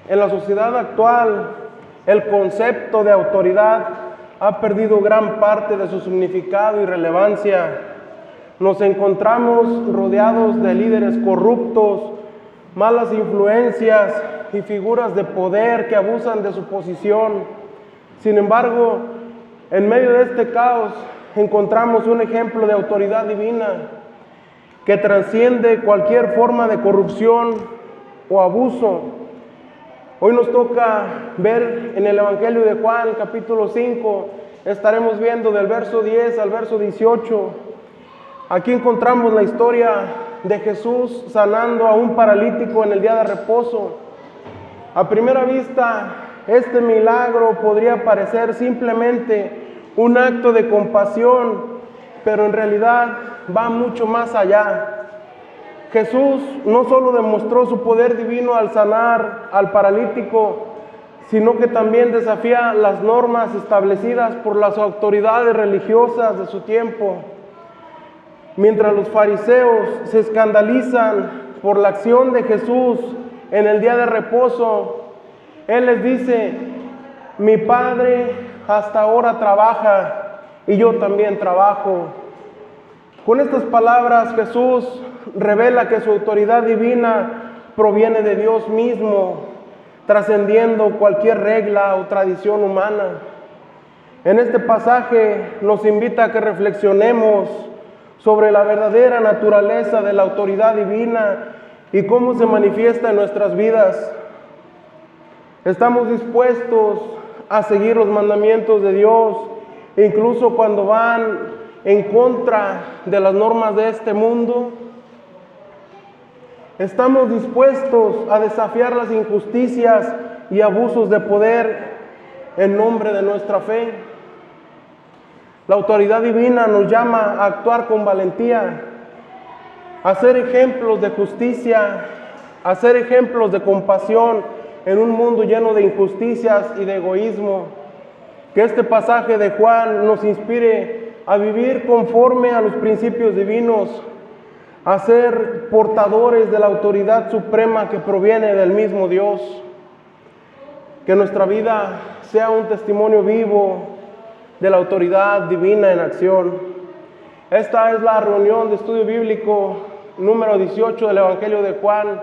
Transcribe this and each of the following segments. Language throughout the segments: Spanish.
En la sociedad actual, el concepto de autoridad ha perdido gran parte de su significado y relevancia. Nos encontramos rodeados de líderes corruptos, malas influencias y figuras de poder que abusan de su posición. Sin embargo, en medio de este caos encontramos un ejemplo de autoridad divina que trasciende cualquier forma de corrupción o abuso. Hoy nos toca ver en el Evangelio de Juan, capítulo 5, estaremos viendo del verso 10 al verso 18. Aquí encontramos la historia de Jesús sanando a un paralítico en el día de reposo. A primera vista, este milagro podría parecer simplemente un acto de compasión, pero en realidad va mucho más allá. Jesús no solo demostró su poder divino al sanar al paralítico, sino que también desafía las normas establecidas por las autoridades religiosas de su tiempo. Mientras los fariseos se escandalizan por la acción de Jesús en el día de reposo, Él les dice: mi Padre hasta ahora trabaja y yo también trabajo. Con estas palabras Jesús revela que su autoridad divina proviene de Dios mismo, trascendiendo cualquier regla o tradición humana. En este pasaje nos invita a que reflexionemos sobre la verdadera naturaleza de la autoridad divina y cómo se manifiesta en nuestras vidas. ¿Estamos dispuestos a seguir los mandamientos de Dios, incluso cuando van en contra de las normas de este mundo? ¿Estamos dispuestos a desafiar las injusticias y abusos de poder en nombre de nuestra fe? La autoridad divina nos llama a actuar con valentía, a ser ejemplos de justicia, a ser ejemplos de compasión en un mundo lleno de injusticias y de egoísmo. Que este pasaje de Juan nos inspire a vivir conforme a los principios divinos, a ser portadores de la autoridad suprema que proviene del mismo Dios. Que nuestra vida sea un testimonio vivo de la autoridad divina en acción. Esta es la reunión de estudio bíblico número 18 del Evangelio de Juan.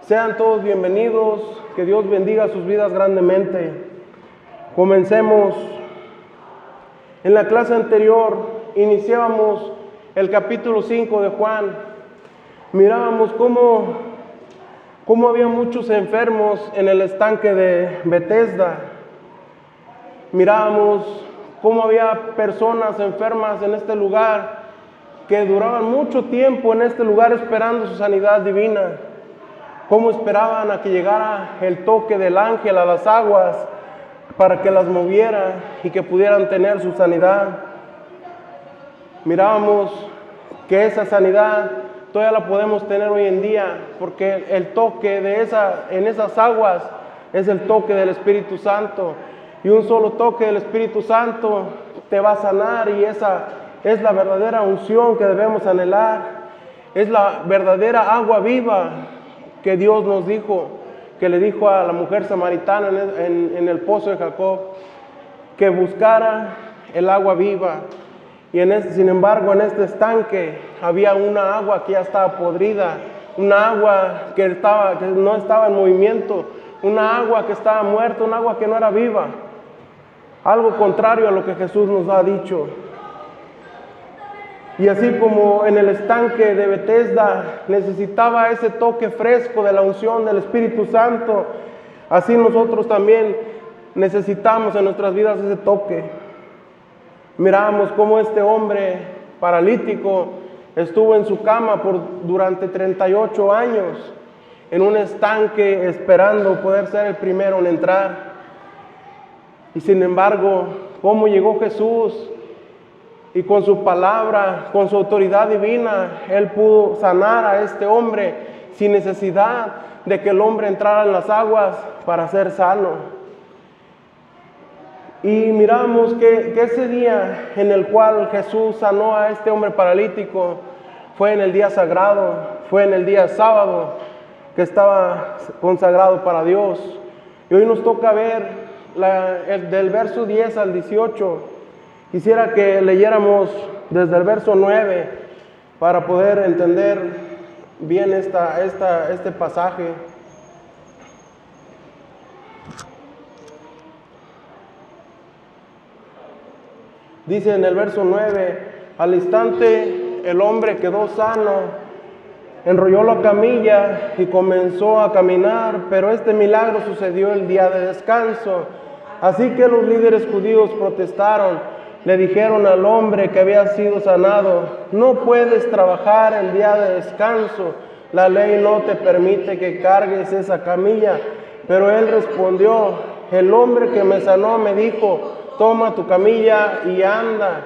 Sean todos bienvenidos, que Dios bendiga sus vidas grandemente. Comencemos. En la clase anterior iniciábamos el capítulo 5 de Juan. Mirábamos cómo había muchos enfermos en el estanque de Betesda. Mirábamos cómo había personas enfermas en este lugar que duraban mucho tiempo en este lugar esperando su sanidad divina. Cómo esperaban a que llegara el toque del ángel a las aguas para que las moviera y que pudieran tener su sanidad. Mirábamos que esa sanidad todavía la podemos tener hoy en día, porque el toque en esas aguas es el toque del Espíritu Santo, y un solo toque del Espíritu Santo te va a sanar, y esa es la verdadera unción que debemos anhelar. Es la verdadera agua viva que Dios nos dijo, que le dijo a la mujer samaritana en el pozo de Jacob, que buscara el agua viva. Y sin embargo, en este estanque había una agua que ya estaba podrida, una agua que no estaba en movimiento, una agua que estaba muerta, una agua que no era viva. Algo contrario a lo que Jesús nos ha dicho. Y así como en el estanque de Betesda necesitaba ese toque fresco de la unción del Espíritu Santo, así nosotros también necesitamos en nuestras vidas ese toque. Miramos cómo este hombre paralítico estuvo en su cama durante 38 años, en un estanque esperando poder ser el primero en entrar. Y sin embargo, cómo llegó Jesús y con su palabra, con su autoridad divina, Él pudo sanar a este hombre sin necesidad de que el hombre entrara en las aguas para ser sano. Y miramos que ese día en el cual Jesús sanó a este hombre paralítico fue en el día sagrado, fue en el día sábado, que estaba consagrado para Dios. Y hoy nos toca ver del verso 10 al 18. Quisiera que leyéramos desde el verso 9 para poder entender bien este pasaje. Dice en el verso 9, al instante el hombre quedó sano, enrolló la camilla y comenzó a caminar, pero este milagro sucedió el día de descanso. Así que los líderes judíos protestaron, le dijeron al hombre que había sido sanado, no puedes trabajar el día de descanso, la ley no te permite que cargues esa camilla. Pero él respondió, el hombre que me sanó me dijo, toma tu camilla y anda.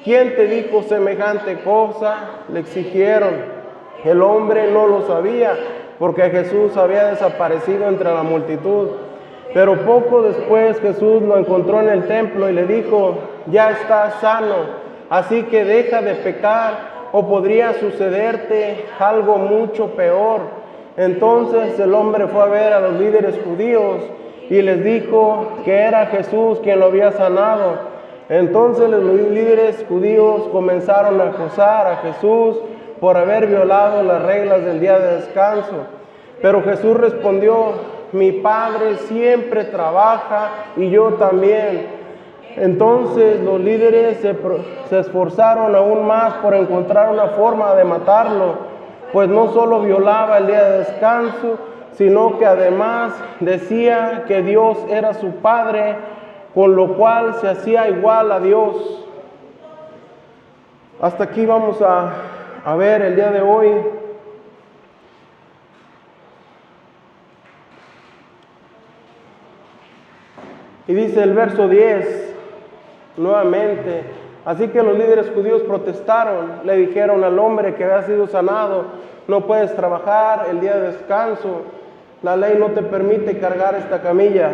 ¿Quién te dijo semejante cosa? Le exigieron. El hombre no lo sabía, porque Jesús había desaparecido entre la multitud. Pero poco después Jesús lo encontró en el templo y le dijo, ya estás sano, así que deja de pecar, o podría sucederte algo mucho peor. Entonces el hombre fue a ver a los líderes judíos y les dijo que era Jesús quien lo había sanado. Entonces los líderes judíos comenzaron a acusar a Jesús por haber violado las reglas del día de descanso. Pero Jesús respondió, mi Padre siempre trabaja y yo también. Entonces los líderes se esforzaron aún más por encontrar una forma de matarlo, pues no solo violaba el día de descanso, sino que además decía que Dios era su Padre, con lo cual se hacía igual a Dios. Hasta aquí vamos a ver el día de hoy. Y dice el verso 10, nuevamente, así que los líderes judíos protestaron, le dijeron al hombre que había sido sanado, no puedes trabajar el día de descanso, la ley no te permite cargar esta camilla.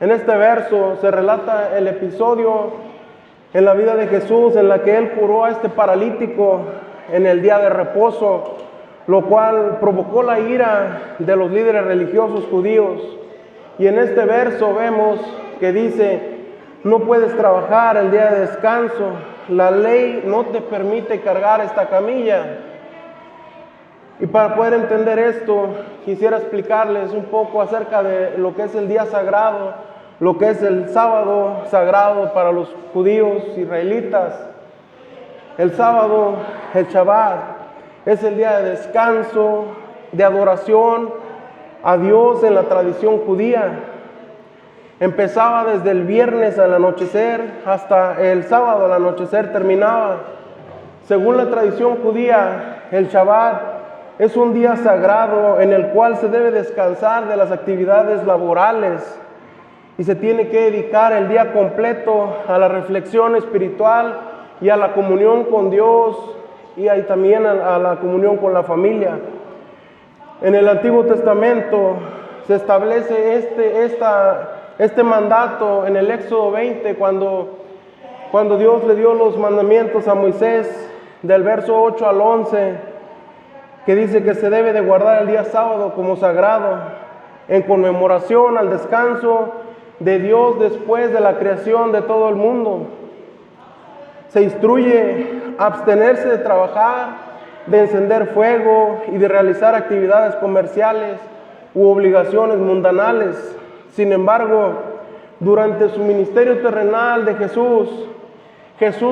En este verso se relata el episodio en la vida de Jesús en la que Él curó a este paralítico en el día de reposo, lo cual provocó la ira de los líderes religiosos judíos. Y en este verso vemos que dice, no puedes trabajar el día de descanso, la ley no te permite cargar esta camilla. Y para poder entender esto, quisiera explicarles un poco acerca de lo que es el día sagrado, lo que es el sábado sagrado para los judíos israelitas. El sábado, el Shabbat, es el día de descanso, de adoración a Dios en la tradición judía. Empezaba desde el viernes al anochecer hasta el sábado al anochecer terminaba. Según la tradición judía, el Shabbat es un día sagrado en el cual se debe descansar de las actividades laborales y se tiene que dedicar el día completo a la reflexión espiritual y a la comunión con Dios y también a la comunión con la familia. En el Antiguo Testamento se establece este mandato en el Éxodo 20 cuando Dios le dio los mandamientos a Moisés del verso 8 al 11, que dice que se debe de guardar el día sábado como sagrado en conmemoración al descanso de Dios después de la creación de todo el mundo. Se instruye a abstenerse de trabajar, de encender fuego y de realizar actividades comerciales u obligaciones mundanales. Sin embargo, durante su ministerio terrenal de Jesús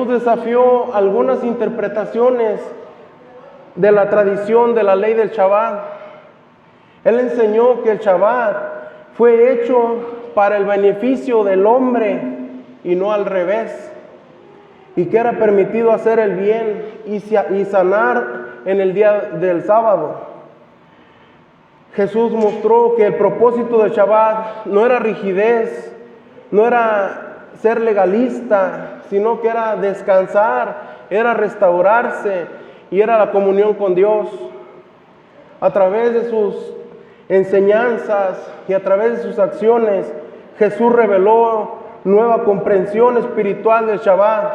desafió algunas interpretaciones de la tradición de la ley del Shabbat. Él enseñó que el Shabbat fue hecho para el beneficio del hombre y no al revés, y que era permitido hacer el bien y sanar en el día del sábado. Jesús mostró que el propósito del Shabbat no era rigidez, no era ser legalista, sino que era descansar, era restaurarse y era la comunión con Dios. A través de sus enseñanzas y a través de sus acciones, Jesús reveló nueva comprensión espiritual del Shabbat,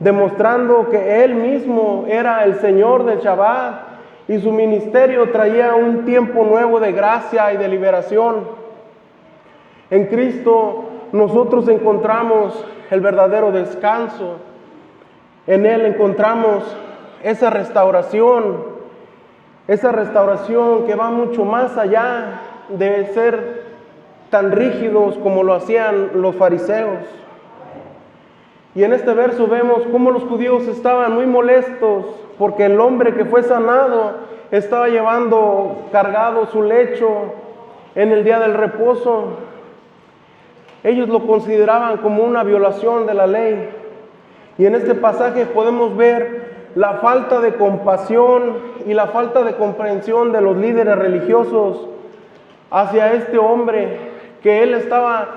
demostrando que Él mismo era el Señor del Shabbat y su ministerio traía un tiempo nuevo de gracia y de liberación. En Cristo nosotros encontramos el verdadero descanso. En Él encontramos esa restauración que va mucho más allá de ser tan rígidos como lo hacían los fariseos. Y en este verso vemos cómo los judíos estaban muy molestos porque el hombre que fue sanado estaba llevando cargado su lecho en el día del reposo. Ellos lo consideraban como una violación de la ley. Y en este pasaje podemos ver la falta de compasión y la falta de comprensión de los líderes religiosos hacia este hombre, que él estaba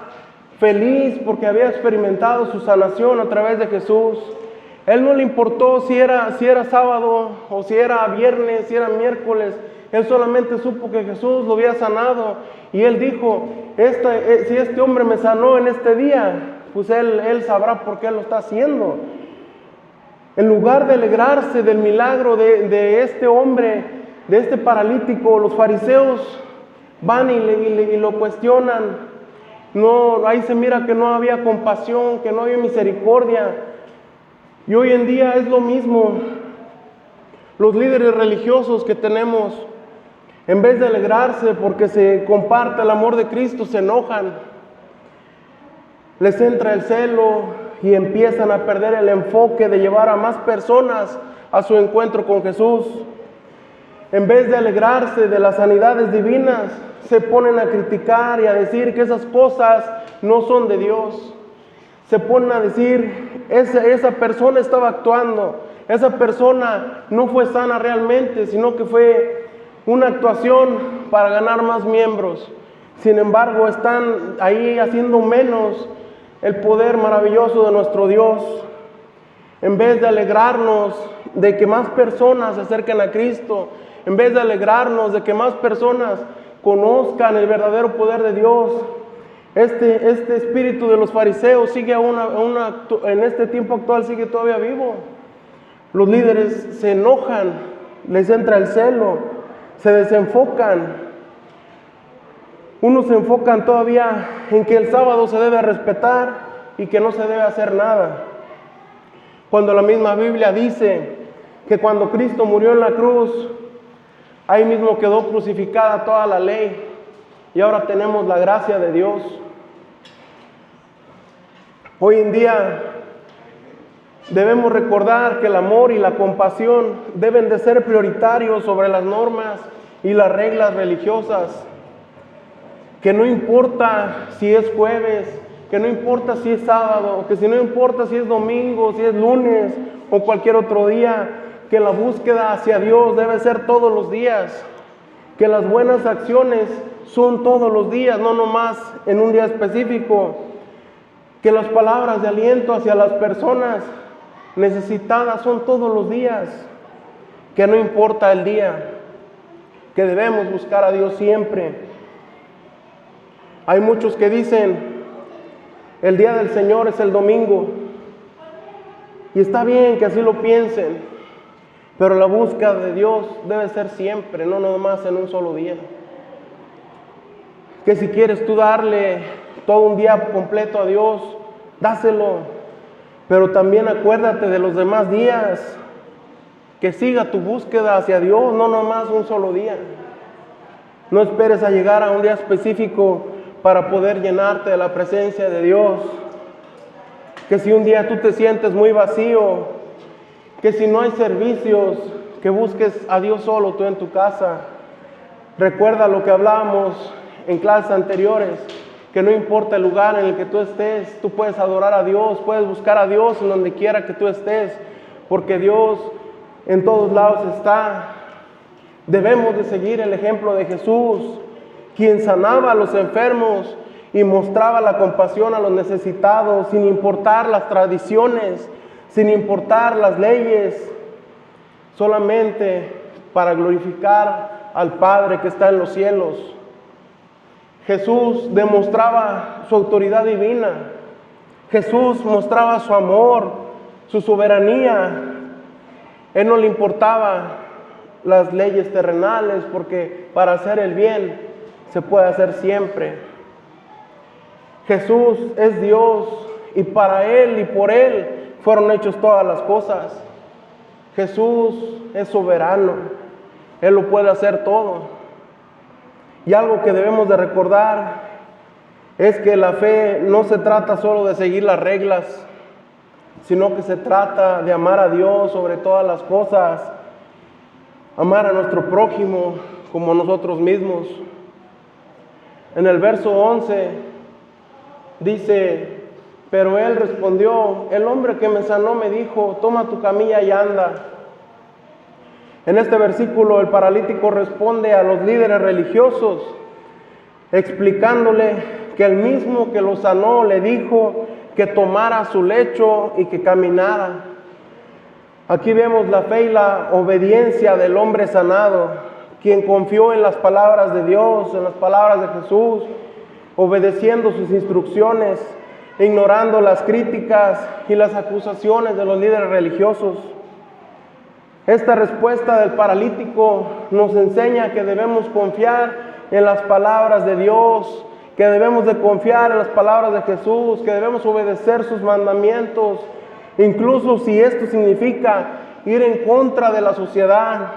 feliz porque había experimentado su sanación a través de Jesús. Él no le importó si era sábado o si era viernes, si era miércoles. Él solamente supo que Jesús lo había sanado. Y él dijo, si este hombre me sanó en este día, pues él sabrá por qué lo está haciendo. En lugar de alegrarse del milagro de este hombre, de este paralítico, los fariseos van y lo cuestionan. No, ahí se mira que no había compasión, que no había misericordia. Y hoy en día es lo mismo. Los líderes religiosos que tenemos, en vez de alegrarse porque se comparte el amor de Cristo, se enojan. Les entra el celo y empiezan a perder el enfoque de llevar a más personas a su encuentro con Jesús. En vez de alegrarse de las sanidades divinas, se ponen a criticar y a decir que esas cosas no son de Dios. Se ponen a decir, esa persona estaba actuando, esa persona no fue sana realmente, sino que fue una actuación para ganar más miembros. Sin embargo, están ahí haciendo menos el poder maravilloso de nuestro Dios. En vez de alegrarnos de que más personas se acerquen a Cristo, en vez de alegrarnos de que más personas conozcan el verdadero poder de Dios, este espíritu de los fariseos sigue en este tiempo actual sigue todavía vivo. Los líderes se enojan, les entra el celo, se desenfocan. Unos se enfocan todavía en que el sábado se debe respetar y que no se debe hacer nada, cuando la misma Biblia dice que cuando Cristo murió en la cruz, ahí mismo quedó crucificada toda la ley y ahora tenemos la gracia de Dios. Hoy en día debemos recordar que el amor y la compasión deben de ser prioritarios sobre las normas y las reglas religiosas. Que no importa si es jueves, que no importa si es sábado, que no importa si es domingo, si es lunes o cualquier otro día, que la búsqueda hacia Dios debe ser todos los días, que las buenas acciones son todos los días, no nomás en un día específico, que las palabras de aliento hacia las personas necesitadas son todos los días, que no importa el día, que debemos buscar a Dios siempre. Hay muchos que dicen, el día del Señor es el domingo, y está bien que así lo piensen, pero la búsqueda de Dios debe ser siempre, no nomás en un solo día. Que si quieres tú darle todo un día completo a Dios, dáselo, pero también acuérdate de los demás días, que siga tu búsqueda hacia Dios, no nomás un solo día. No esperes a llegar a un día específico para poder llenarte de la presencia de Dios. Que si un día tú te sientes muy vacío, que si no hay servicios, que busques a Dios solo tú en tu casa. Recuerda lo que hablábamos en clases anteriores, que no importa el lugar en el que tú estés, tú puedes adorar a Dios, puedes buscar a Dios en donde quiera que tú estés, porque Dios en todos lados está. Debemos de seguir el ejemplo de Jesús, quien sanaba a los enfermos y mostraba la compasión a los necesitados, sin importar las tradiciones, sin importar las leyes, solamente para glorificar al Padre que está en los cielos. Jesús demostraba su autoridad divina. Jesús mostraba su amor, su soberanía. Él no le importaba las leyes terrenales, porque para hacer el bien se puede hacer siempre. Jesús es Dios y para Él y por Él fueron hechas todas las cosas. Jesús es soberano, Él lo puede hacer todo. Y algo que debemos de recordar es que la fe no se trata solo de seguir las reglas, sino que se trata de amar a Dios sobre todas las cosas, amar a nuestro prójimo como nosotros mismos. En el verso 11 dice: pero él respondió, el hombre que me sanó me dijo, toma tu camilla y anda. En este versículo el paralítico responde a los líderes religiosos, explicándole que el mismo que lo sanó le dijo que tomara su lecho y que caminara. Aquí vemos la fe y la obediencia del hombre sanado, quien confió en las palabras de Dios, en las palabras de Jesús, obedeciendo sus instrucciones, ignorando las críticas y las acusaciones de los líderes religiosos. Esta respuesta del paralítico nos enseña que debemos confiar en las palabras de Dios, que debemos de confiar en las palabras de Jesús, que debemos obedecer sus mandamientos, incluso si esto significa ir en contra de la sociedad,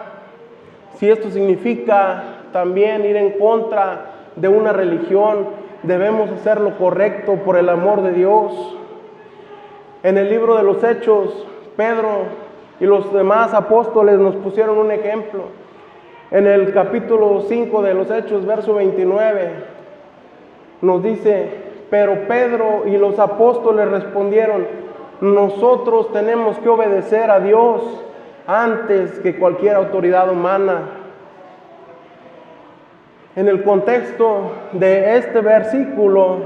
si esto significa también ir en contra de una religión, debemos hacer lo correcto por el amor de Dios. En el libro de los Hechos, Pedro y los demás apóstoles nos pusieron un ejemplo. En el capítulo 5 de los Hechos, verso 29, nos dice: pero Pedro y los apóstoles respondieron, nosotros tenemos que obedecer a Dios antes que cualquier autoridad humana. En el contexto de este versículo,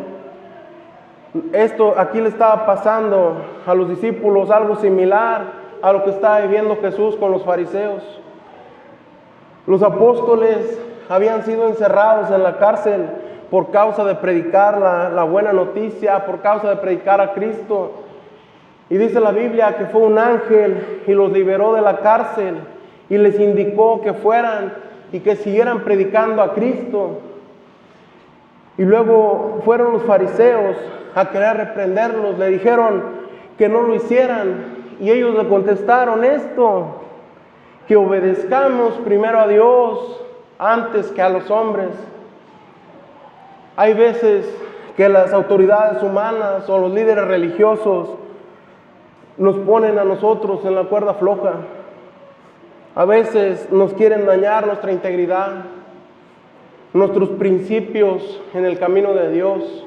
aquí le estaba pasando a los discípulos algo similar a lo que estaba viviendo Jesús con los fariseos. Los apóstoles habían sido encerrados en la cárcel por causa de predicar la buena noticia, por causa de predicar a Cristo. Y dice la Biblia que fue un ángel y los liberó de la cárcel y les indicó que fueran y que siguieran predicando a Cristo. Y luego fueron los fariseos a querer reprenderlos, le dijeron que no lo hicieran. Y ellos le contestaron esto, que obedezcamos primero a Dios antes que a los hombres. Hay veces que las autoridades humanas o los líderes religiosos nos ponen a nosotros en la cuerda floja. A veces nos quieren dañar nuestra integridad, nuestros principios en el camino de Dios.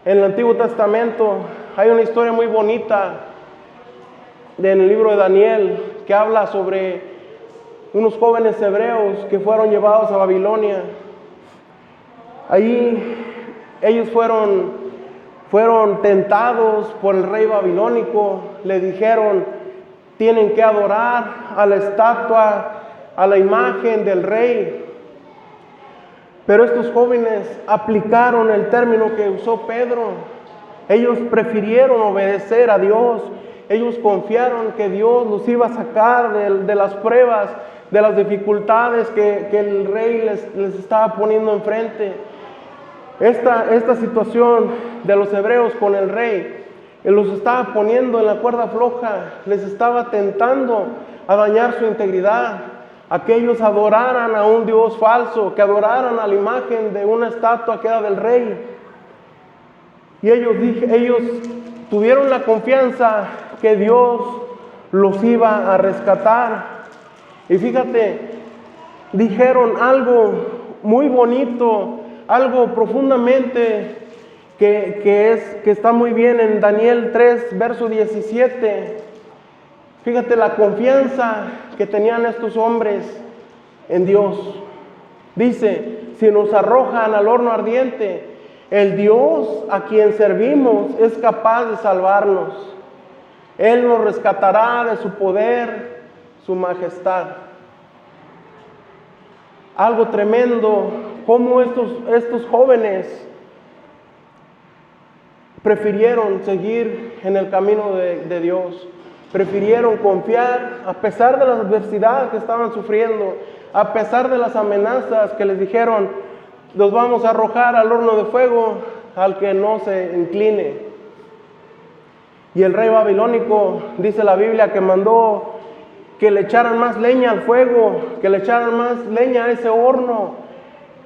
En el Antiguo Testamento hay una historia muy bonita en el libro de Daniel que habla sobre unos jóvenes hebreos que fueron llevados a Babilonia. Ahí ellos fueron tentados por el rey babilónico, le dijeron: tienen que adorar a la estatua, a la imagen del rey. Pero estos jóvenes aplicaron el término que usó Pedro. Ellos prefirieron obedecer a Dios. Ellos confiaron que Dios los iba a sacar de las pruebas, de las dificultades que el rey les estaba poniendo enfrente. Esta situación de los hebreos con el rey los estaba poniendo en la cuerda floja, les estaba tentando a dañar su integridad, a que ellos adoraran a un Dios falso, que adoraran a la imagen de una estatua que era del rey. Y ellos tuvieron la confianza que Dios los iba a rescatar. Y fíjate, dijeron algo muy bonito, algo profundamente que está muy bien en Daniel 3, verso 17. Fíjate la confianza que tenían estos hombres en Dios. Dice: si nos arrojan al horno ardiente, el Dios a quien servimos es capaz de salvarnos. Él nos rescatará de su poder, su majestad. Algo tremendo, cómo estos jóvenes prefirieron seguir en el camino de Dios. prefirieron confiar a pesar de las adversidades que estaban sufriendo, a pesar de las amenazas que les dijeron, los vamos a arrojar al horno de fuego al que no se incline. Y el rey babilónico, dice la Biblia, que mandó que le echaran más leña al fuego, que le echaran más leña a ese horno.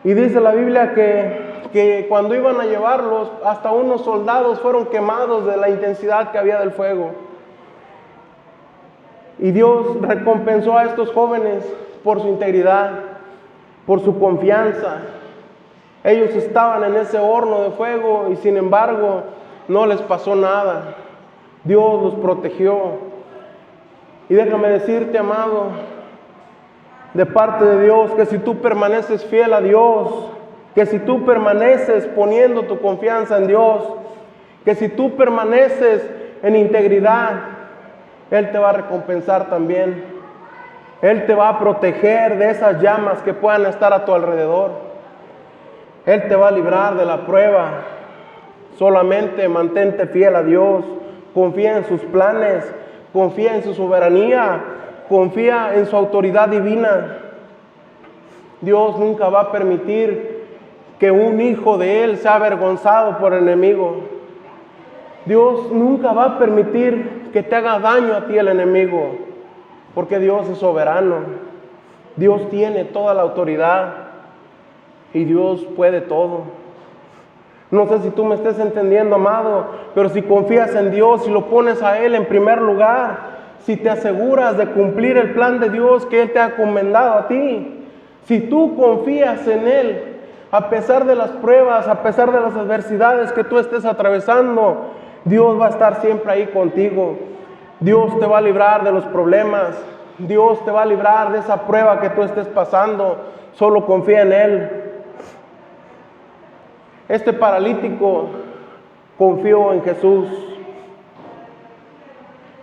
Y dice la Biblia que cuando iban a llevarlos, hasta unos soldados fueron quemados de la intensidad que había del fuego. Y Dios recompensó a estos jóvenes por su integridad, por su confianza. Ellos estaban en ese horno de fuego y sin embargo no les pasó nada. Dios los protegió. Y déjame decirte, amado, de parte de Dios, que si tú permaneces fiel a Dios, que si tú permaneces poniendo tu confianza en Dios, que si tú permaneces en integridad, Él te va a recompensar también. Él te va a proteger de esas llamas que puedan estar a tu alrededor. Él te va a librar de la prueba. Solamente mantente fiel a Dios. Confía en sus planes. Confía en su soberanía. Confía en su autoridad divina. Dios nunca va a permitir que un hijo de Él sea avergonzado por el enemigo. Dios nunca va a permitir que te haga daño a ti el enemigo, porque Dios es soberano. Dios tiene toda la autoridad y Dios puede todo. No sé si tú me estés entendiendo, amado, pero si confías en Dios, si lo pones a Él en primer lugar, si te aseguras de cumplir el plan de Dios que Él te ha encomendado a ti, si tú confías en Él, a pesar de las pruebas, a pesar de las adversidades que tú estés atravesando, Dios va a estar siempre ahí contigo. Dios te va a librar de los problemas. Dios te va a librar de esa prueba que tú estés pasando. Solo confía en Él. Este paralítico confió en Jesús.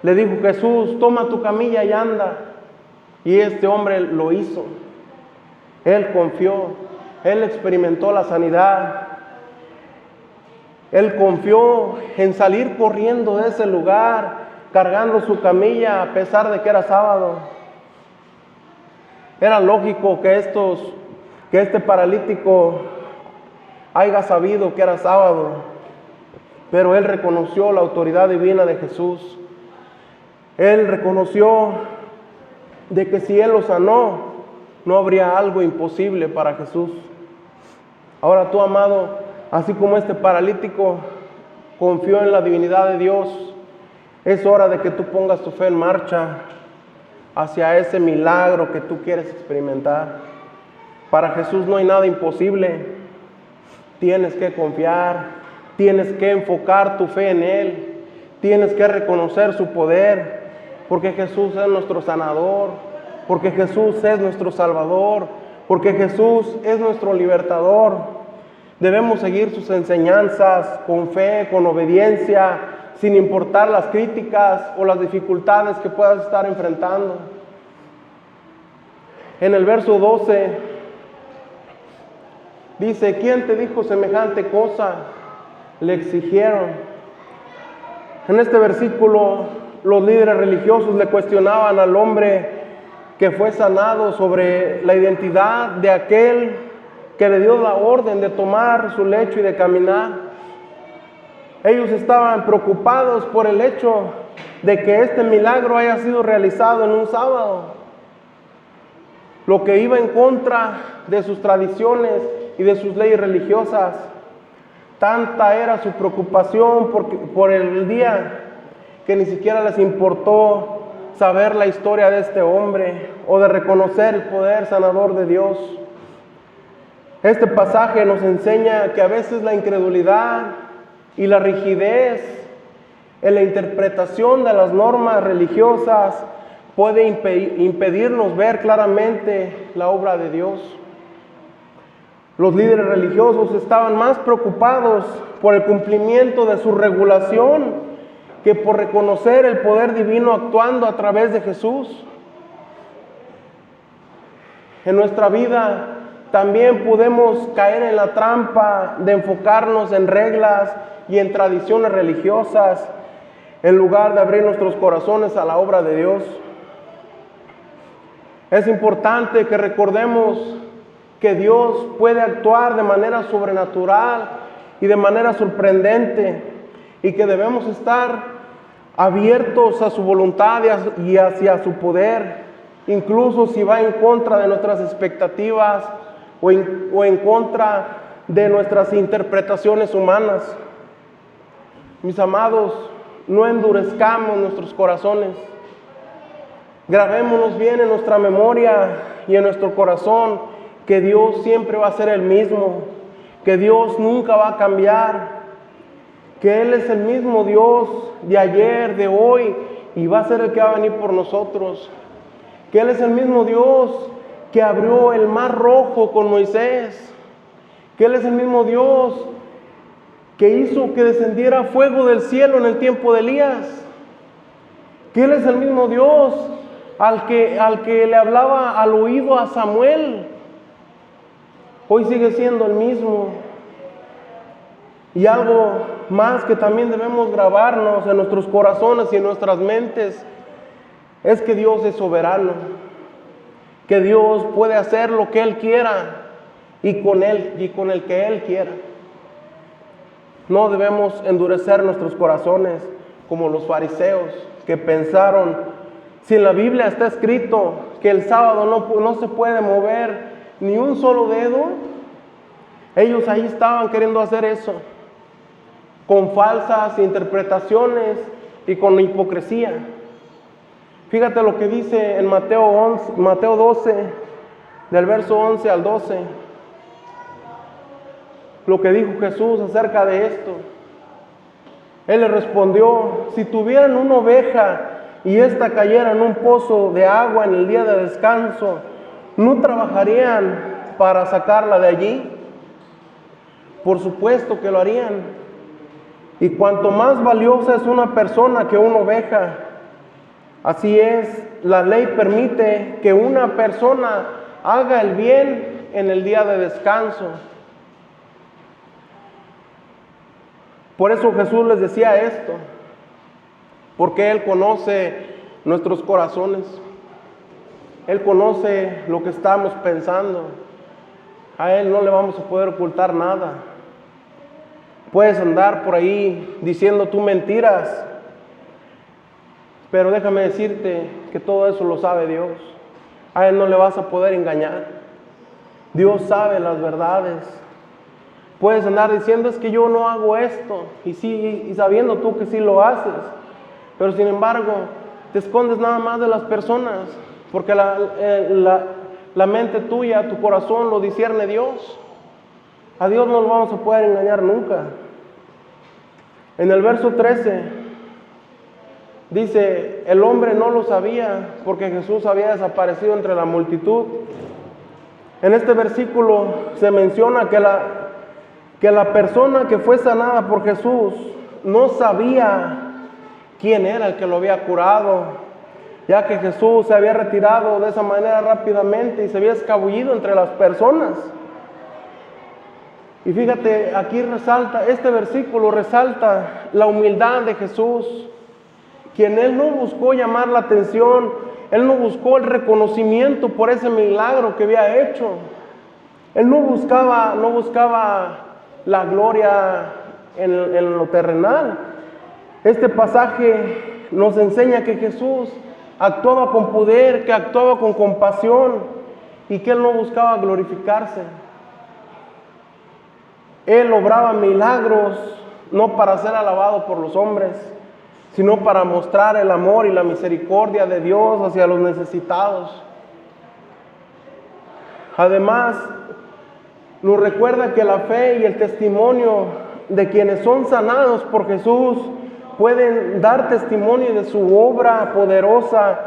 Le dijo Jesús, toma tu camilla y anda. Y este hombre lo hizo. Él confió. Él experimentó la sanidad. Él confió en salir corriendo de ese lugar, cargando su camilla a pesar de que era sábado. Era lógico que este paralítico haya sabido que era sábado, pero él reconoció la autoridad divina de Jesús. Él reconoció de que si Él lo sanó, no habría algo imposible para Jesús. Ahora tú, amado, así como este paralítico confió en la divinidad de Dios, es hora de que tú pongas tu fe en marcha hacia ese milagro que tú quieres experimentar. Para Jesús no hay nada imposible. Tienes que confiar, tienes que enfocar tu fe en Él, tienes que reconocer su poder, porque Jesús es nuestro sanador, porque Jesús es nuestro salvador, porque Jesús es nuestro libertador. Debemos seguir sus enseñanzas con fe, con obediencia, sin importar las críticas o las dificultades que puedas estar enfrentando. En el verso 12 dice, ¿quién te dijo semejante cosa? Le exigieron. En este versículo, los líderes religiosos le cuestionaban al hombre que fue sanado sobre la identidad de aquel que le dio la orden de tomar su lecho y de caminar. Ellos estaban preocupados por el hecho de que este milagro haya sido realizado en un sábado, lo que iba en contra de sus tradiciones y de sus leyes religiosas. Tanta era su preocupación por el día que ni siquiera les importó saber la historia de este hombre o de reconocer el poder sanador de Dios. Este pasaje nos enseña que a veces la incredulidad y la rigidez en la interpretación de las normas religiosas puede impedirnos ver claramente la obra de Dios. Los líderes religiosos estaban más preocupados por el cumplimiento de su regulación que por reconocer el poder divino actuando a través de Jesús. En nuestra vida también podemos caer en la trampa de enfocarnos en reglas y en tradiciones religiosas, en lugar de abrir nuestros corazones a la obra de Dios. Es importante que recordemos que Dios puede actuar de manera sobrenatural y de manera sorprendente, y que debemos estar abiertos a su voluntad y hacia su poder, incluso si va en contra de nuestras expectativas o en contra de nuestras interpretaciones humanas. Mis amados, no endurezcamos nuestros corazones. Grabémonos bien en nuestra memoria y en nuestro corazón que Dios siempre va a ser el mismo, que Dios nunca va a cambiar, que Él es el mismo Dios de ayer, de hoy, y va a ser el que va a venir por nosotros, que Él es el mismo Dios que abrió el mar rojo con Moisés, que Él es el mismo Dios que hizo que descendiera fuego del cielo en el tiempo de Elías, que Él es el mismo Dios al que le hablaba al oído a Samuel. Hoy sigue siendo el mismo. Y algo más que también debemos grabarnos en nuestros corazones y en nuestras mentes es que Dios es soberano, que Dios puede hacer lo que Él quiera y con el que Él quiera. No debemos endurecer nuestros corazones como los fariseos, que pensaron: si en la Biblia está escrito que el sábado no se puede mover ni un solo dedo, ellos ahí estaban queriendo hacer eso, con falsas interpretaciones y con hipocresía. Fíjate lo que dice en Mateo 12, del verso 11 al 12, lo que dijo Jesús acerca de esto. Él le respondió: si tuvieran una oveja y ésta cayera en un pozo de agua en el día de descanso, ¿no trabajarían para sacarla de allí? Por supuesto que lo harían. Y cuanto más valiosa es una persona que una oveja, así es, la ley permite que una persona haga el bien en el día de descanso. Por eso Jesús les decía esto, porque Él conoce nuestros corazones, Él conoce lo que estamos pensando, a Él no le vamos a poder ocultar nada. Puedes andar por ahí diciendo tú mentiras, pero déjame decirte que todo eso lo sabe Dios. A Él no le vas a poder engañar. Dios sabe las verdades. Puedes andar diciendo: es que yo no hago esto, y sabiendo tú que sí lo haces, pero sin embargo te escondes nada más de las personas, porque la mente tuya, tu corazón lo discierne Dios. A Dios no lo vamos a poder engañar nunca. En el verso 13 dice: el hombre no lo sabía porque Jesús había desaparecido entre la multitud. En este versículo se menciona que la persona que fue sanada por Jesús no sabía quién era el que lo había curado, ya que Jesús se había retirado de esa manera rápidamente y se había escabullido entre las personas. Y fíjate, aquí este versículo resalta la humildad de Jesús, quien Él no buscó llamar la atención, Él no buscó el reconocimiento por ese milagro que había hecho. Él no buscaba la gloria en lo terrenal. Este pasaje nos enseña que Jesús actuaba con poder, que actuaba con compasión y que Él no buscaba glorificarse. Él obraba milagros no para ser alabado por los hombres, sino para mostrar el amor y la misericordia de Dios hacia los necesitados. Además, nos recuerda que la fe y el testimonio de quienes son sanados por Jesús pueden dar testimonio de su obra poderosa,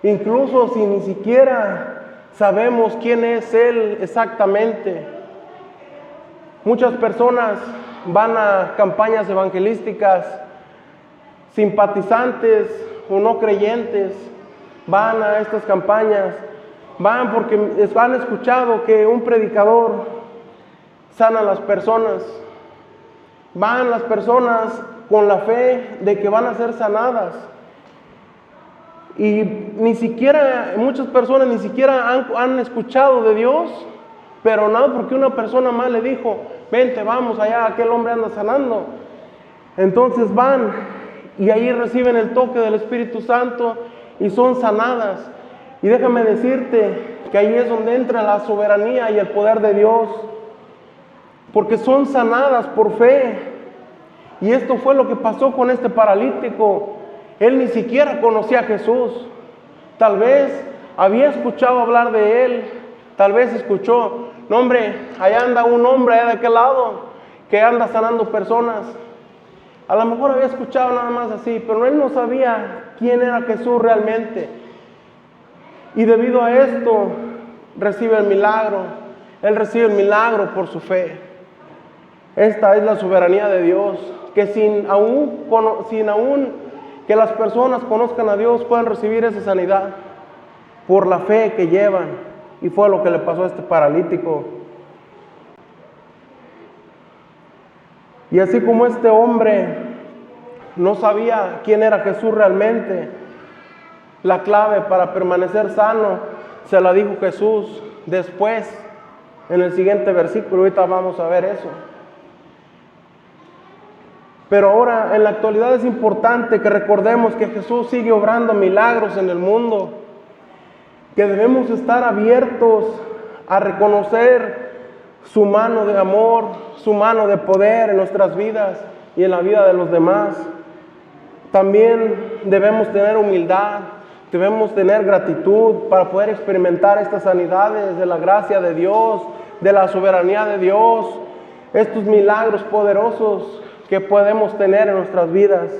incluso si ni siquiera sabemos quién es Él exactamente. Muchas personas van a campañas evangelísticas, simpatizantes o no creyentes, van a estas campañas, van porque han escuchado que un predicador sana a las personas. Van las personas con la fe de que van a ser sanadas. Y ni siquiera, muchas personas ni siquiera han escuchado de Dios, pero nada, porque una persona más le dijo, vente, vamos allá, aquel hombre anda sanando. Entonces van y ahí reciben el toque del Espíritu Santo y son sanadas. Y déjame decirte que ahí es donde entra la soberanía y el poder de Dios, porque son sanadas por fe. Y esto fue lo que pasó con este paralítico. Él ni siquiera conocía a Jesús. Tal vez había escuchado hablar de él, tal vez escuchó, no hombre, allá anda un hombre allá de aquel lado que anda sanando personas. A lo mejor había escuchado nada más así, pero él no sabía quién era Jesús realmente. Y debido a esto, recibe el milagro. Él recibe el milagro por su fe. Esta es la soberanía de Dios, que sin aún que las personas conozcan a Dios, puedan recibir esa sanidad por la fe que llevan. Y fue lo que le pasó a este paralítico. Y así como este hombre no sabía quién era Jesús realmente, la clave para permanecer sano se la dijo Jesús después, en el siguiente versículo. Ahorita vamos a ver eso. Pero ahora, en la actualidad, es importante que recordemos que Jesús sigue obrando milagros en el mundo, que debemos estar abiertos a reconocer su mano de amor, su mano de poder en nuestras vidas y en la vida de los demás. También debemos tener humildad, debemos tener gratitud para poder experimentar estas sanidades de la gracia de Dios, de la soberanía de Dios, estos milagros poderosos que podemos tener en nuestras vidas.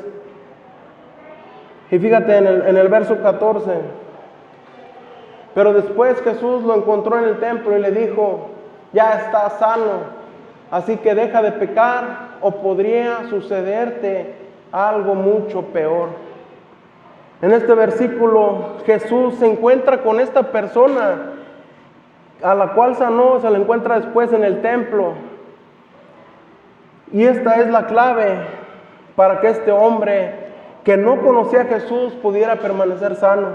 Y fíjate en el verso 14. Pero después Jesús lo encontró en el templo y le dijo, ya estás sano, así que deja de pecar o podría sucederte algo mucho peor. En este versículo Jesús se encuentra con esta persona a la cual sanó, se la encuentra después en el templo. Y esta es la clave para que este hombre que no conocía a Jesús pudiera permanecer sano.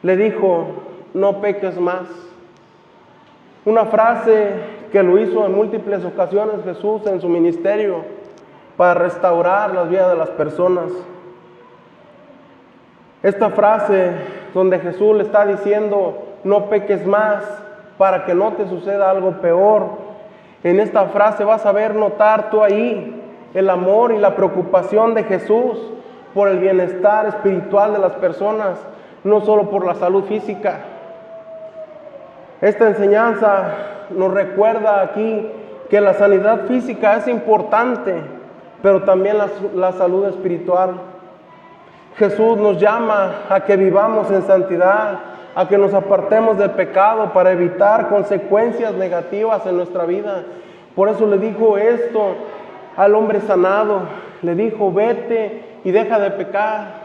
Le dijo, no peques más. Una frase que lo hizo en múltiples ocasiones Jesús en su ministerio para restaurar las vidas de las personas. Esta frase donde Jesús le está diciendo, no peques más para que no te suceda algo peor. En esta frase vas a ver notar tú ahí el amor y la preocupación de Jesús por el bienestar espiritual de las personas, no solo por la salud física. Esta enseñanza nos recuerda aquí que la sanidad física es importante, pero también la salud espiritual. Jesús nos llama a que vivamos en santidad, a que nos apartemos del pecado para evitar consecuencias negativas en nuestra vida. Por eso le dijo esto al hombre sanado. Le dijo, vete y deja de pecar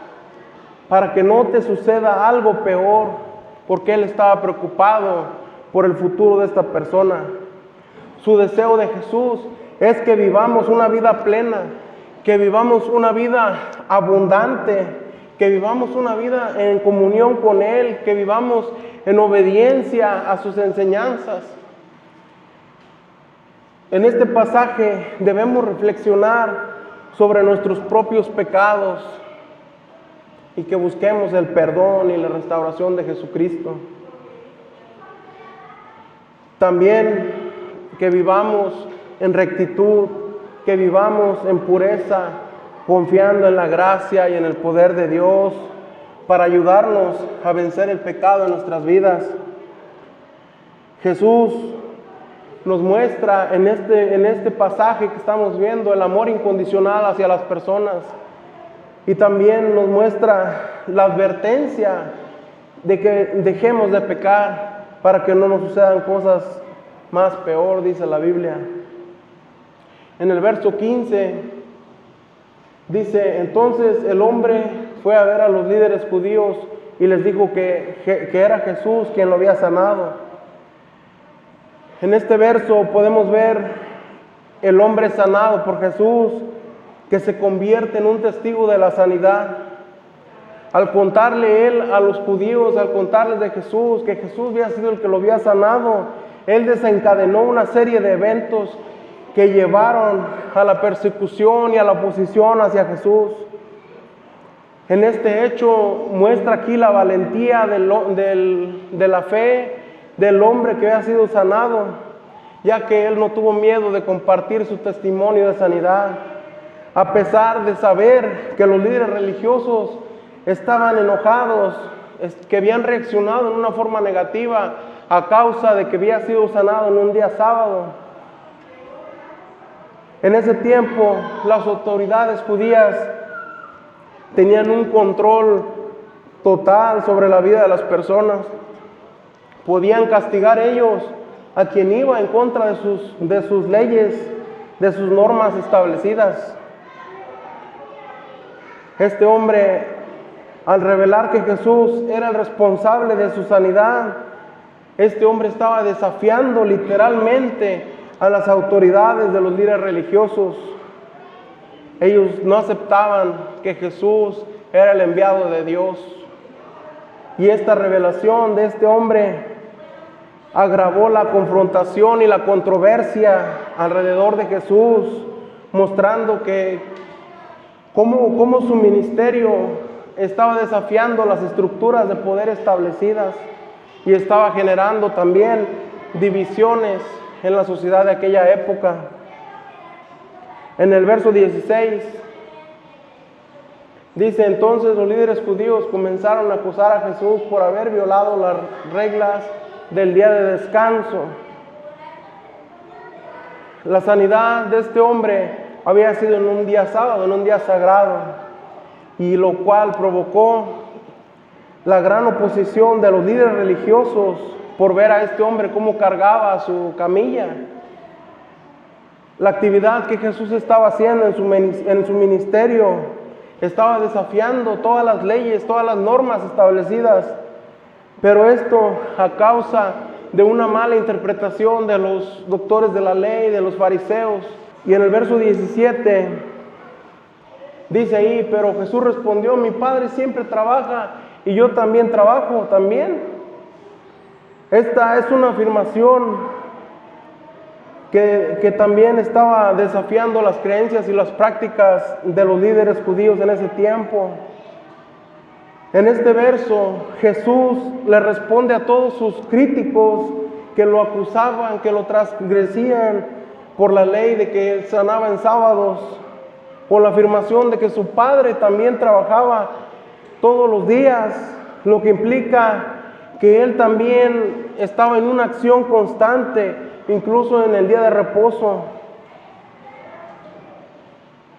para que no te suceda algo peor, porque él estaba preocupado por el futuro de esta persona. Su deseo de Jesús es que vivamos una vida plena, que vivamos una vida abundante, que vivamos una vida en comunión con Él, que vivamos en obediencia a sus enseñanzas. En este pasaje debemos reflexionar sobre nuestros propios pecados y que busquemos el perdón y la restauración de Jesucristo. También que vivamos en rectitud, que vivamos en pureza, confiando en la gracia y en el poder de Dios para ayudarnos a vencer el pecado en nuestras vidas. Jesús nos muestra en este pasaje que estamos viendo el amor incondicional hacia las personas, y también nos muestra la advertencia de que dejemos de pecar para que no nos sucedan cosas más peor, dice la Biblia. En el verso 15 dice, entonces el hombre fue a ver a los líderes judíos y les dijo que era Jesús quien lo había sanado. En este verso podemos ver el hombre sanado por Jesús que se convierte en un testigo de la sanidad. Al contarle él a los judíos, al contarles de Jesús, que Jesús había sido el que lo había sanado, él desencadenó una serie de eventos que llevaron a la persecución y a la oposición hacia Jesús. En este hecho muestra aquí la valentía de la fe del hombre que había sido sanado, ya que él no tuvo miedo de compartir su testimonio de sanidad, a pesar de saber que los líderes religiosos estaban enojados, que habían reaccionado en una forma negativa a causa de que había sido sanado en un día sábado. En ese tiempo, las autoridades judías tenían un control total sobre la vida de las personas. Podían castigar ellos a quien iba en contra de sus leyes, de sus normas establecidas. Este hombre, al revelar que Jesús era el responsable de su sanidad, este hombre estaba desafiando literalmente a las autoridades de los líderes religiosos. Ellos no aceptaban que Jesús era el enviado de Dios. Y esta revelación de este hombre agravó la confrontación y la controversia alrededor de Jesús, mostrando que cómo su ministerio estaba desafiando las estructuras de poder establecidas y estaba generando también divisiones en la sociedad de aquella época. En el verso 16 dice: entonces los líderes judíos comenzaron a acusar a Jesús por haber violado las reglas del día de descanso. La sanidad de este hombre había sido en un día sábado, en un día sagrado, y lo cual provocó la gran oposición de los líderes religiosos por ver a este hombre cómo cargaba su camilla. La actividad que Jesús estaba haciendo en su ministerio estaba desafiando todas las leyes, todas las normas establecidas, pero esto a causa de una mala interpretación de los doctores de la ley, de los fariseos. Y en el verso 17 dice ahí: pero Jesús respondió: mi Padre siempre trabaja y yo también trabajo también. Esta es una afirmación que también estaba desafiando las creencias y las prácticas de los líderes judíos en ese tiempo. En este verso, Jesús le responde a todos sus críticos que lo acusaban, que lo transgresían por la ley de que él sanaba en sábados, por la afirmación de que su Padre también trabajaba todos los días, lo que implica que él también estaba en una acción constante, incluso en el día de reposo.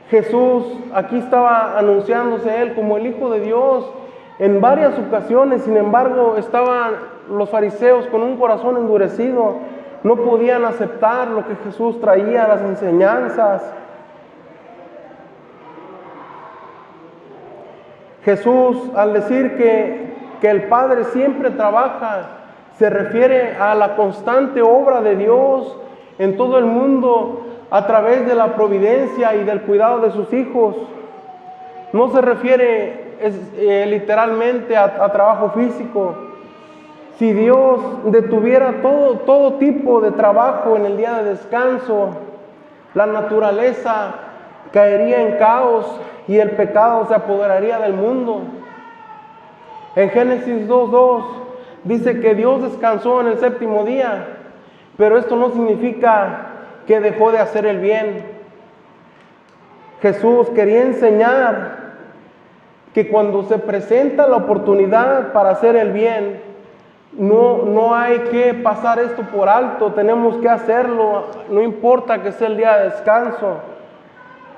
Jesús aquí estaba anunciándose él como el Hijo de Dios en varias ocasiones. Sin embargo, estaban los fariseos con un corazón endurecido, no podían aceptar lo que Jesús traía, las enseñanzas. Jesús, al decir que el Padre siempre trabaja, se refiere a la constante obra de Dios en todo el mundo a través de la providencia y del cuidado de sus hijos. No se refiere literalmente a trabajo físico. Si Dios detuviera todo tipo de trabajo en el día de descanso, la naturaleza caería en caos y el pecado se apoderaría del mundo. En Génesis 2:2 dice que Dios descansó en el séptimo día, pero esto no significa que dejó de hacer el bien. Jesús quería enseñar que cuando se presenta la oportunidad para hacer el bien, no hay que pasar esto por alto, tenemos que hacerlo, no importa que sea el día de descanso.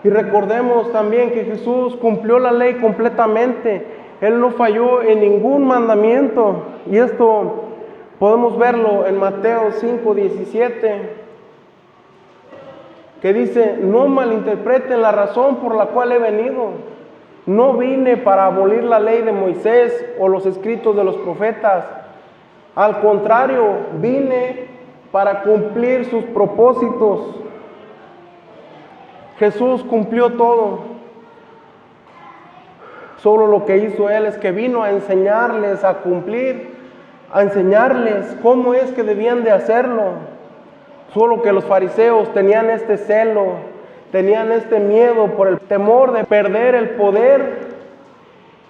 Y recordemos también que Jesús cumplió la ley completamente. Él no falló en ningún mandamiento. Y esto podemos verlo en Mateo 5:17, que dice: no malinterpreten la razón por la cual he venido. No vine para abolir la ley de Moisés o los escritos de los profetas. Al contrario, vine para cumplir sus propósitos. Jesús cumplió todo. Solo lo que hizo Él es que vino a enseñarles a cumplir, a enseñarles cómo es que debían de hacerlo. Solo que los fariseos tenían este celo, tenían este miedo por el temor de perder el poder,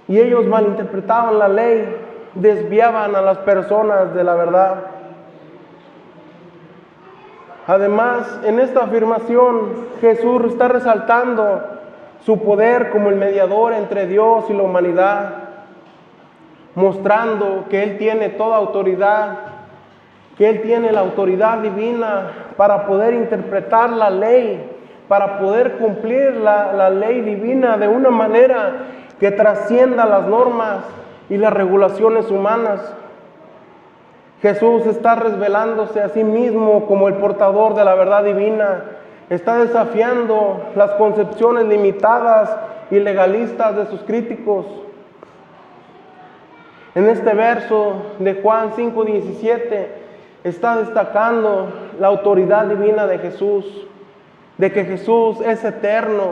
y ellos malinterpretaban la ley, desviaban a las personas de la verdad. Además, en esta afirmación, Jesús está resaltando su poder como el mediador entre Dios y la humanidad, mostrando que Él tiene toda autoridad, que Él tiene la autoridad divina para poder interpretar la ley, para poder cumplir la ley divina de una manera que trascienda las normas y las regulaciones humanas. Jesús está revelándose a sí mismo como el portador de la verdad divina, está desafiando las concepciones limitadas y legalistas de sus críticos. En este verso de Juan 5:17 está destacando la autoridad divina de Jesús, de que Jesús es eterno,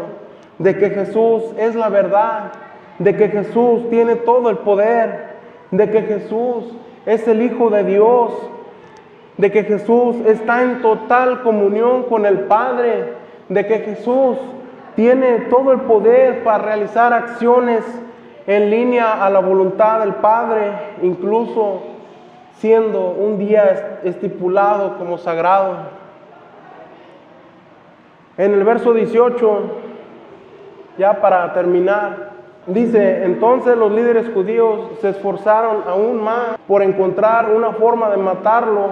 de que Jesús es la verdad, de que Jesús tiene todo el poder, de que Jesús es el Hijo de Dios, de que Jesús está en total comunión con el Padre, de que Jesús tiene todo el poder para realizar acciones en línea a la voluntad del Padre, incluso siendo un día estipulado como sagrado. En el verso 18, ya para terminar, dice: entonces los líderes judíos se esforzaron aún más por encontrar una forma de matarlo,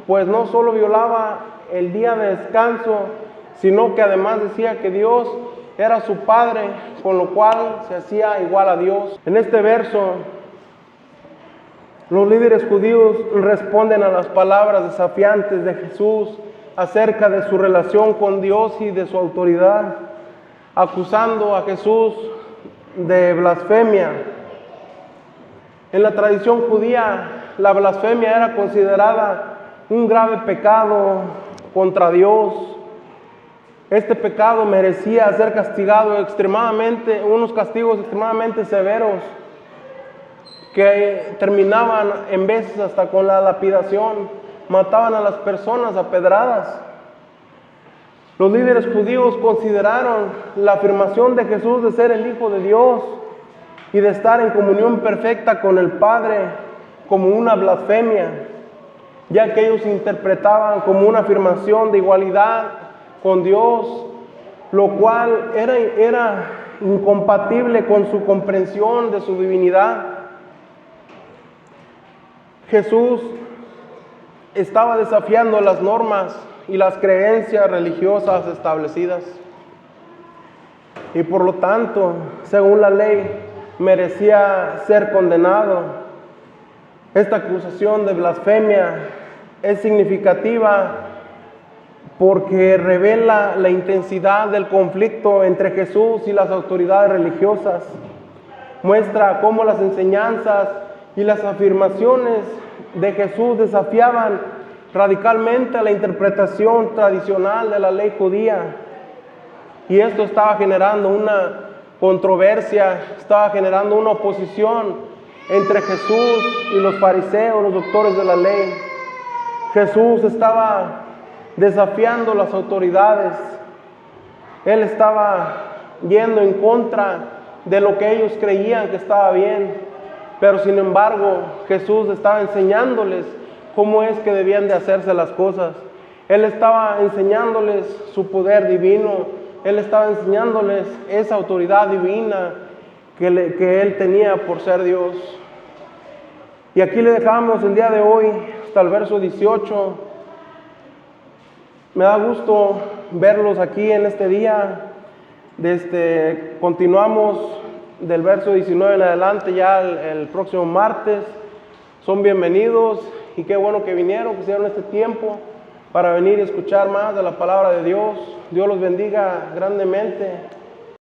pues no solo violaba el día de descanso, sino que además decía que Dios era su Padre, con lo cual se hacía igual a Dios. En este verso, los líderes judíos responden a las palabras desafiantes de Jesús acerca de su relación con Dios y de su autoridad, acusando a Jesús de blasfemia. En la tradición judía, la blasfemia era considerada un grave pecado contra Dios. Este pecado merecía ser castigado extremadamente, unos castigos extremadamente severos, que terminaban en veces hasta con la lapidación, mataban a las personas a pedradas. Los líderes judíos consideraron la afirmación de Jesús de ser el Hijo de Dios y de estar en comunión perfecta con el Padre como una blasfemia, ya que ellos interpretaban como una afirmación de igualdad con Dios, lo cual era incompatible con su comprensión de su divinidad. Jesús estaba desafiando las normas y las creencias religiosas establecidas, y por lo tanto, según la ley, merecía ser condenado. Esta acusación de blasfemia es significativa porque revela la intensidad del conflicto entre Jesús y las autoridades religiosas. Muestra cómo las enseñanzas y las afirmaciones de Jesús desafiaban radicalmente a la interpretación tradicional de la ley judía. Y esto estaba generando una controversia, estaba generando una oposición entre Jesús y los fariseos, los doctores de la ley. Jesús estaba desafiando las autoridades. Él estaba yendo en contra de lo que ellos creían que estaba bien, pero sin embargo Jesús estaba enseñándoles cómo es que debían de hacerse las cosas. Él estaba enseñándoles su poder divino, Él estaba enseñándoles esa autoridad divina que Él tenía por ser Dios. Y aquí le dejamos el día de hoy hasta el verso 18. Me da gusto verlos aquí en este día. Continuamos del verso 19 en adelante ya el próximo martes. Son bienvenidos y qué bueno que vinieron, que hicieron este tiempo para venir y escuchar más de la palabra de Dios. Dios los bendiga grandemente.